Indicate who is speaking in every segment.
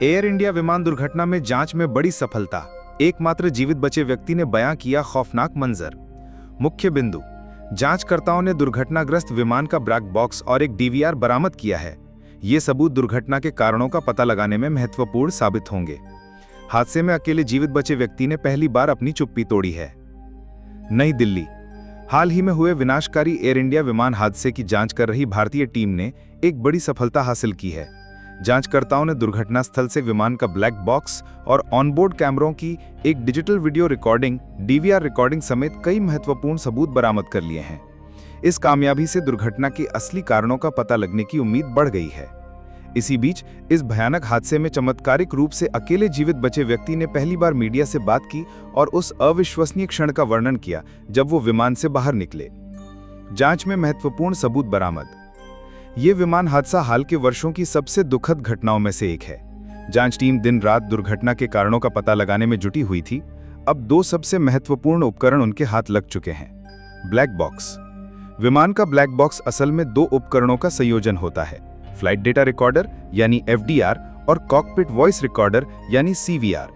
Speaker 1: Air India विमान दुर्घटना में जांच में बड़ी सफलता। एकमात्र जीवित बचे व्यक्ति ने बयां किया खौफनाक मंजर। मुख्य बिंदु: जांचकर्ताओं ने दुर्घटनाग्रस्त विमान का ब्लैक बॉक्स और एक डीवीआर बरामद किया है। ये सबूत दुर्घटना के कारणों का पता लगाने में महत्वपूर्ण साबित होंगे। हादसे में अकेले जीवित बचे व्यक्ति ने पहली बार अपनी चुप्पी तोड़ी है। नई दिल्ली: हाल ही में हुए विनाशकारी एयर इंडिया विमान हादसे की जांच कर रही भारतीय टीम ने एक बड़ी सफलता हासिल की है। जांचकर्ताओं ने दुर्घटना स्थल से विमान का ब्लैक बॉक्स और ऑनबोर्ड कैमरों की एक digital video recording DVR recording समेत कई महत्वपूर्ण सबूत बरामद कर लिए हैं। इस कामयाबी से दुर्घटना के असली कारणों का पता लगने की उम्मीद बढ़ गई है। इसी बीच इस भयानक हादसे में चमत्कारिक रूप से अकेले जीवित बचे व्यक्ति ने पहली बार मीडिया से बात की और उस अविश्वसनीय क्षण का वर्णन किया जब वो विमान से बाहर निकले। जांच में महत्वपूर्ण सबूत बरामद: ये विमान हादसा हाल के वर्षों की सबसे दुखद घटनाओं में से एक है। जांच टीम दिन रात दुर्घटना के कारणों का पता लगाने में जुटी हुई थी। अब दो सबसे महत्वपूर्ण उपकरण उनके हाथ लग चुके हैं। ब्लैक बॉक्स: विमान का ब्लैक बॉक्स असल में दो उपकरणों का संयोजन होता है, फ्लाइट डेटा रिकॉर्डर यानी एफडीआर और कॉकपिट वॉइस रिकॉर्डर यानी सीवीआर।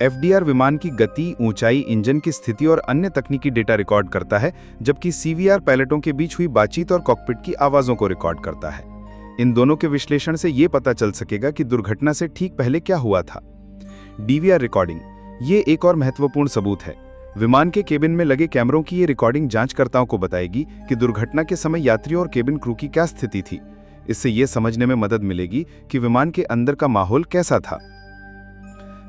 Speaker 1: एफडीआर विमान की गति, ऊंचाई, इंजन की स्थिति और अन्य तकनीकी डेटा रिकॉर्ड करता है, जबकि सीवीआर पायलटों के बीच हुई बातचीत और कॉकपिट की आवाजों को रिकॉर्ड करता है। इन दोनों के विश्लेषण से ये पता चल सकेगा कि दुर्घटना से ठीक पहले क्या हुआ था। डीवीआर रिकॉर्डिंग: ये एक और महत्वपूर्ण सबूत है। विमान के केबिन में लगे कैमरों की ये रिकॉर्डिंग जांचकर्ताओं को बताएगी कि दुर्घटना के समय यात्रियों और केबिन क्रू की क्या स्थिति थी। इससे ये समझने में मदद मिलेगी कि विमान के अंदर का माहौल कैसा था।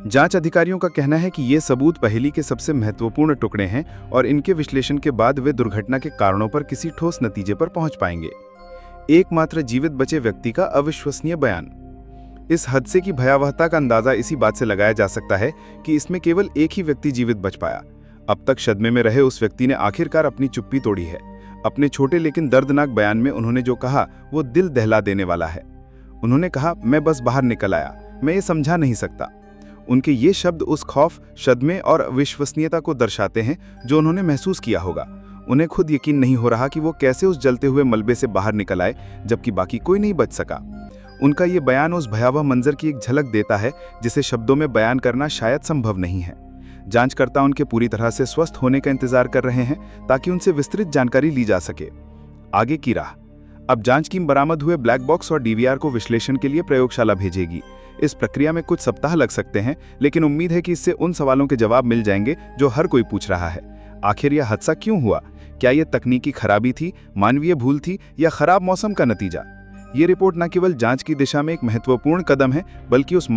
Speaker 1: जांच अधिकारियों का कहना है कि ये सबूत पहेली के सबसे महत्वपूर्ण टुकड़े हैं और इनके विश्लेषण के बाद वे दुर्घटना के कारणों पर किसी ठोस नतीजे पर पहुंच पाएंगे। एकमात्र जीवित बचे व्यक्ति का अविश्वसनीय बयान: इस हादसे की भयावहता का अंदाजा इसी बात से लगाया जा सकता है कि इसमें केवल एक ही व्यक्ति जीवित बच पाया। अब तक सदमे में रहे उस व्यक्ति ने आखिरकार अपनी चुप्पी तोड़ी है। अपने छोटे लेकिन दर्दनाक बयान में उन्होंने जो कहा वो दिल दहला देने वाला है। उन्होंने कहा, मैं बस बाहर निकल आया, मैं ये समझा नहीं सकता। उनके ये शब्द उस खौफ, सदमे और अविश्वसनीयता को दर्शाते हैं जो उन्होंने महसूस किया होगा। उन्हें खुद यकीन नहीं हो रहा कि वो कैसे उस जलते हुए मलबे से बाहर निकल आए जबकि बाकी कोई नहीं बच सका। उनका ये बयान उस भयावह मंजर की एक झलक देता है जिसे शब्दों में बयान करना शायद संभव नहीं है। जांचकर्ता उनके पूरी तरह से स्वस्थ होने का इंतजार कर रहे हैं ताकि उनसे विस्तृत जानकारी ली जा सके। आगे की राह: अब जांच टीम बरामद हुए ब्लैक बॉक्स और डीवीआर को विश्लेषण के लिए प्रयोगशाला भेजेगी। इस प्रक्रिया में कुछ सप्ताह लग सकते हैं, लेकिन उम्मीद है कि इससे उन सवालों के जवाब मिल जाएंगे जो हर कोई पूछ रहा है। आखिर यह हादसा क्यों हुआ? क्या यह तकनीकी खराबी थी, मानवीय भूल थी या खराब मौसम का नतीजा? ये रिपोर्ट न केवल जांच की दिशा में एक महत्वपूर्ण कदम है, बल्कि उस